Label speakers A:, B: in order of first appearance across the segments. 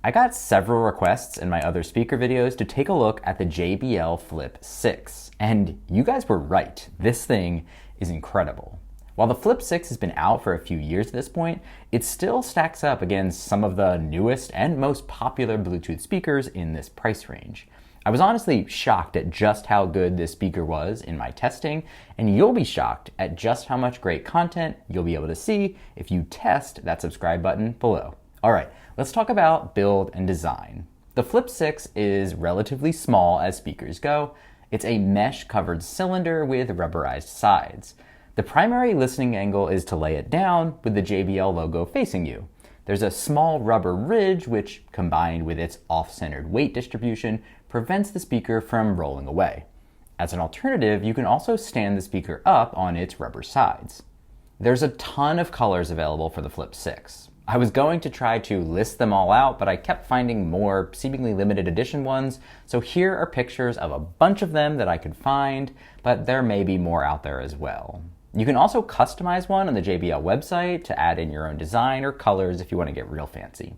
A: I got several requests in my other speaker videos to take a look at the JBL Flip 6, and you guys were right. This thing is incredible. While the Flip 6 has been out for a few years at this point, it still stacks up against some of the newest and most popular Bluetooth speakers in this price range. I was honestly shocked at just how good this speaker was in my testing, and you'll be shocked at just how much great content you'll be able to see if you test that subscribe button below. All right, let's talk about build and design. The Flip 6 is relatively small as speakers go. It's a mesh-covered cylinder with rubberized sides. The primary listening angle is to lay it down with the JBL logo facing you. There's a small rubber ridge which, combined with its off-centered weight distribution, prevents the speaker from rolling away. As an alternative, you can also stand the speaker up on its rubber sides. There's a ton of colors available for the Flip 6. I was going to try to list them all out, but I kept finding more seemingly limited edition ones, so here are pictures of a bunch of them that I could find, but there may be more out there as well. You can also customize one on the JBL website to add in your own design or colors if you want to get real fancy.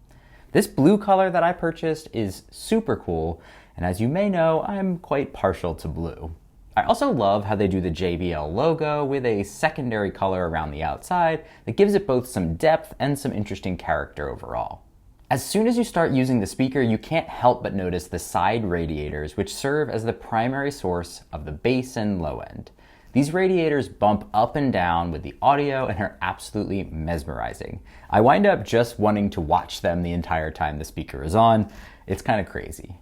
A: This blue color that I purchased is super cool, and as you may know, I'm quite partial to blue. I also love how they do the JBL logo with a secondary color around the outside that gives it both some depth and some interesting character overall. As soon as you start using the speaker, you can't help but notice the side radiators, which serve as the primary source of the bass and low end. These radiators bump up and down with the audio and are absolutely mesmerizing. I wind up just wanting to watch them the entire time the speaker is on. It's kind of crazy.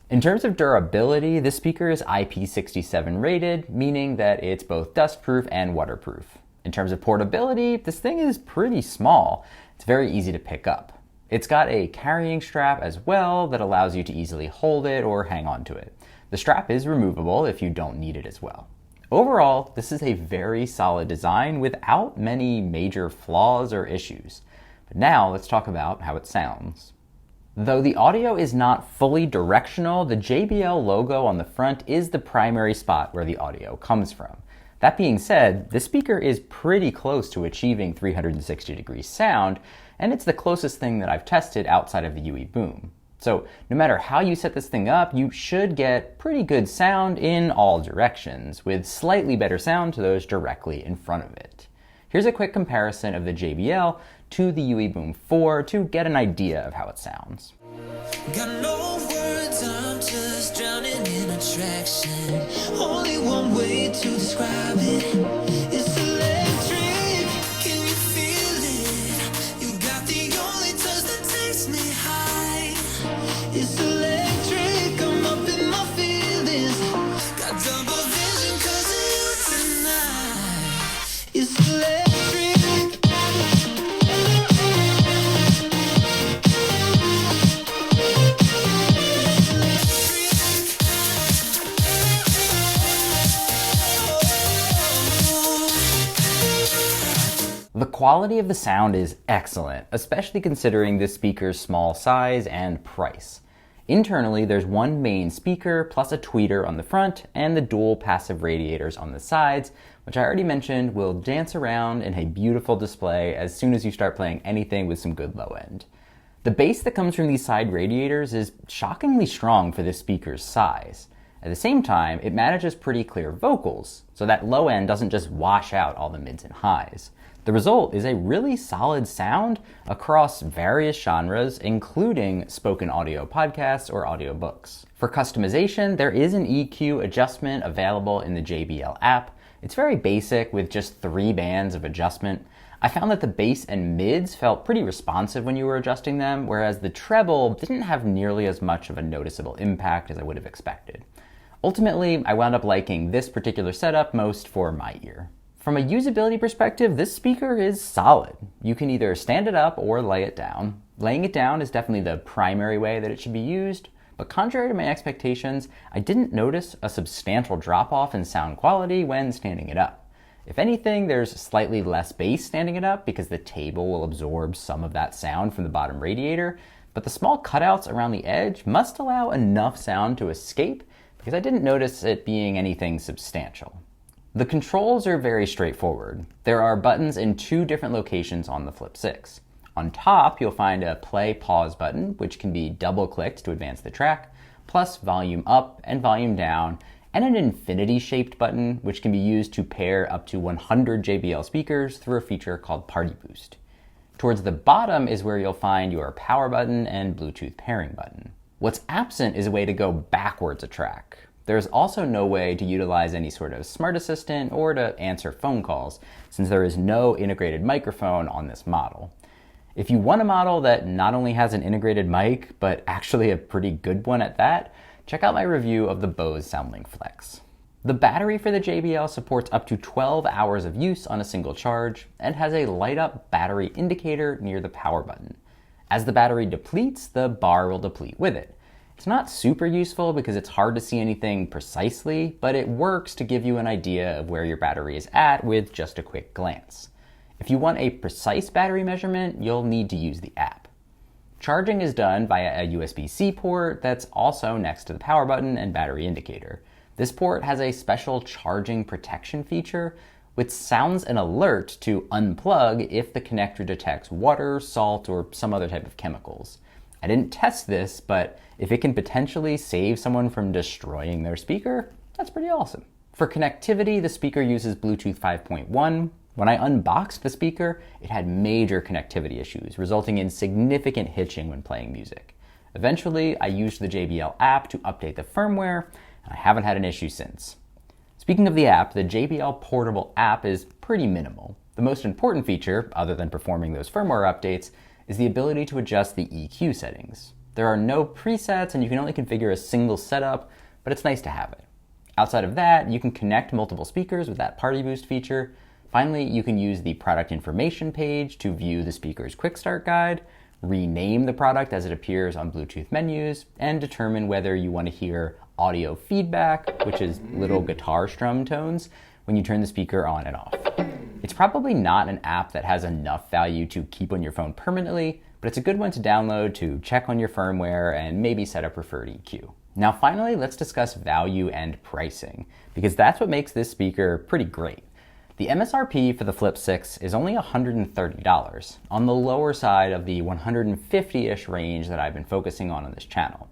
A: In terms of durability, this speaker is IP67 rated, meaning that it's both dustproof and waterproof. In terms of portability, this thing is pretty small. It's very easy to pick up. It's got a carrying strap as well that allows you to easily hold it or hang on to it. The strap is removable if you don't need it as well. Overall, this is a very solid design without many major flaws or issues. But now let's talk about how it sounds. Though the audio is not fully directional, the JBL logo on the front is the primary spot where the audio comes from. That being said, this speaker is pretty close to achieving 360-degree sound, and it's the closest thing that I've tested outside of the UE Boom. So no matter how you set this thing up, you should get pretty good sound in all directions, with slightly better sound to those directly in front of it. Here's a quick comparison of the JBL to the UE Boom 4 to get an idea of how it sounds.
B: Got no words, I'm just drowning in attraction. Only one way to describe it. It's electric. Can you feel it? You got the only touch that takes me high. It's electric. I'm up in my feelings. Got double vision 'cause of you tonight. It's electric.
A: The quality of the sound is excellent, especially considering this speaker's small size and price. Internally, there's one main speaker plus a tweeter on the front and the dual passive radiators on the sides, which I already mentioned will dance around in a beautiful display as soon as you start playing anything with some good low end. The bass that comes from these side radiators is shockingly strong for this speaker's size. At the same time, it manages pretty clear vocals, so that low end doesn't just wash out all the mids and highs. The result is a really solid sound across various genres, including spoken audio podcasts or audiobooks. For customization, there is an EQ adjustment available in the JBL app. It's very basic with just 3 bands of adjustment. I found that the bass and mids felt pretty responsive when you were adjusting them, whereas the treble didn't have nearly as much of a noticeable impact as I would have expected. Ultimately, I wound up liking this particular setup most for my ear. From a usability perspective, this speaker is solid. You can either stand it up or lay it down. Laying it down is definitely the primary way that it should be used, but contrary to my expectations, I didn't notice a substantial drop-off in sound quality when standing it up. If anything, there's slightly less bass standing it up because the table will absorb some of that sound from the bottom radiator, but the small cutouts around the edge must allow enough sound to escape because I didn't notice it being anything substantial. The controls are very straightforward. There are buttons in 2 different locations on the Flip 6. On top, you'll find a play-pause button, which can be double-clicked to advance the track, plus volume up and volume down, and an infinity-shaped button, which can be used to pair up to 100 JBL speakers through a feature called Party Boost. Towards the bottom is where you'll find your power button and Bluetooth pairing button. What's absent is a way to go backwards a track. There's also no way to utilize any sort of smart assistant or to answer phone calls, since there is no integrated microphone on this model. If you want a model that not only has an integrated mic, but actually a pretty good one at that, check out my review of the Bose SoundLink Flex. The battery for the JBL supports up to 12 hours of use on a single charge and has a light up battery indicator near the power button. As the battery depletes, the bar will deplete with it. It's not super useful because it's hard to see anything precisely, but it works to give you an idea of where your battery is at with just a quick glance. If you want a precise battery measurement, you'll need to use the app. Charging is done via a USB-C port that's also next to the power button and battery indicator. This port has a special charging protection feature, which sounds an alert to unplug if the connector detects water, salt, or some other type of chemicals. I didn't test this, but if it can potentially save someone from destroying their speaker, that's pretty awesome. For connectivity, the speaker uses Bluetooth 5.1. When I unboxed the speaker, it had major connectivity issues, resulting in significant hitching when playing music. Eventually, I used the JBL app to update the firmware, and I haven't had an issue since. Speaking of the app, the JBL Portable app is pretty minimal. The most important feature, other than performing those firmware updates, is the ability to adjust the EQ settings. There are no presets and you can only configure a single setup, but it's nice to have it. Outside of that, you can connect multiple speakers with that Party Boost feature. Finally, you can use the product information page to view the speaker's quick start guide, rename the product as it appears on Bluetooth menus, and determine whether you want to hear audio feedback, which is little guitar strum tones, when you turn the speaker on and off. It's probably not an app that has enough value to keep on your phone permanently, but it's a good one to download to check on your firmware and maybe set a preferred EQ. Now finally, let's discuss value and pricing, because that's what makes this speaker pretty great. The MSRP for the Flip 6 is only $130, on the lower side of the $150-ish range that I've been focusing on this channel.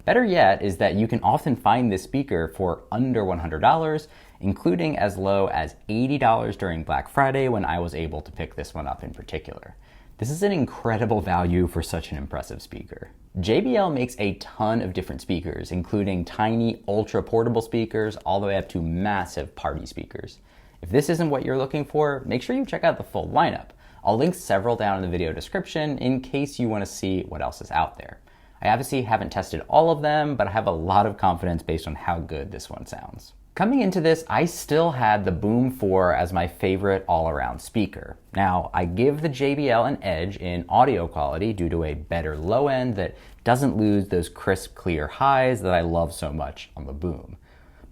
A: Better yet is that you can often find this speaker for under $100, including as low as $80 during Black Friday when I was able to pick this one up in particular. This is an incredible value for such an impressive speaker. JBL makes a ton of different speakers, including tiny, ultra-portable speakers all the way up to massive party speakers. If this isn't what you're looking for, make sure you check out the full lineup. I'll link several down in the video description in case you want to see what else is out there. I obviously haven't tested all of them, but I have a lot of confidence based on how good this one sounds. Coming into this, I still had the Boom 4 as my favorite all-around speaker. Now, I give the JBL an edge in audio quality due to a better low end that doesn't lose those crisp, clear highs that I love so much on the Boom.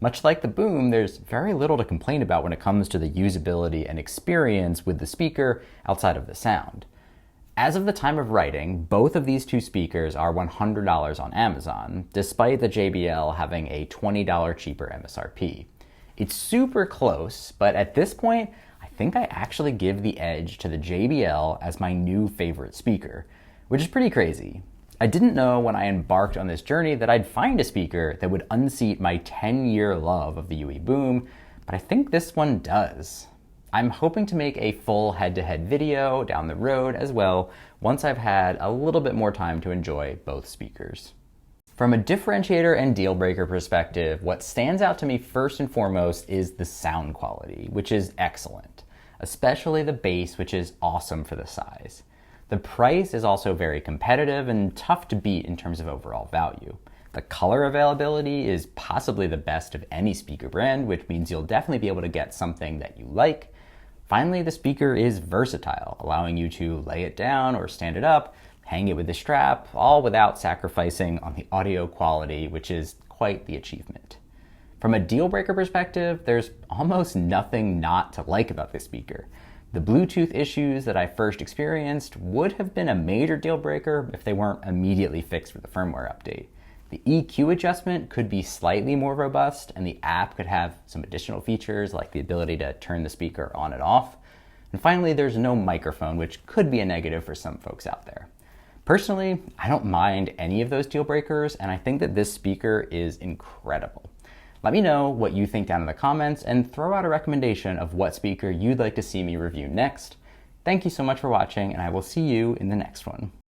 A: Much like the Boom, there's very little to complain about when it comes to the usability and experience with the speaker outside of the sound. As of the time of writing, both of these two speakers are $100 on Amazon, despite the JBL having a $20 cheaper MSRP. It's super close, but at this point, I think I actually give the edge to the JBL as my new favorite speaker, which is pretty crazy. I didn't know when I embarked on this journey that I'd find a speaker that would unseat my 10-year love of the UE Boom, but I think this one does. I'm hoping to make a full head-to-head video down the road as well once I've had a little bit more time to enjoy both speakers. From a differentiator and deal breaker perspective, what stands out to me first and foremost is the sound quality, which is excellent, especially the bass, which is awesome for the size. The price is also very competitive and tough to beat in terms of overall value. The color availability is possibly the best of any speaker brand, which means you'll definitely be able to get something that you like. Finally, the speaker is versatile, allowing you to lay it down or stand it up, hang it with the strap, all without sacrificing on the audio quality, which is quite the achievement. From a deal breaker perspective, there's almost nothing not to like about this speaker. The Bluetooth issues that I first experienced would have been a major deal breaker if they weren't immediately fixed with the firmware update. The EQ adjustment could be slightly more robust, and the app could have some additional features like the ability to turn the speaker on and off. And finally, there's no microphone, which could be a negative for some folks out there. Personally, I don't mind any of those deal breakers, and I think that this speaker is incredible. Let me know what you think down in the comments and throw out a recommendation of what speaker you'd like to see me review next. Thank you so much for watching, and I will see you in the next one.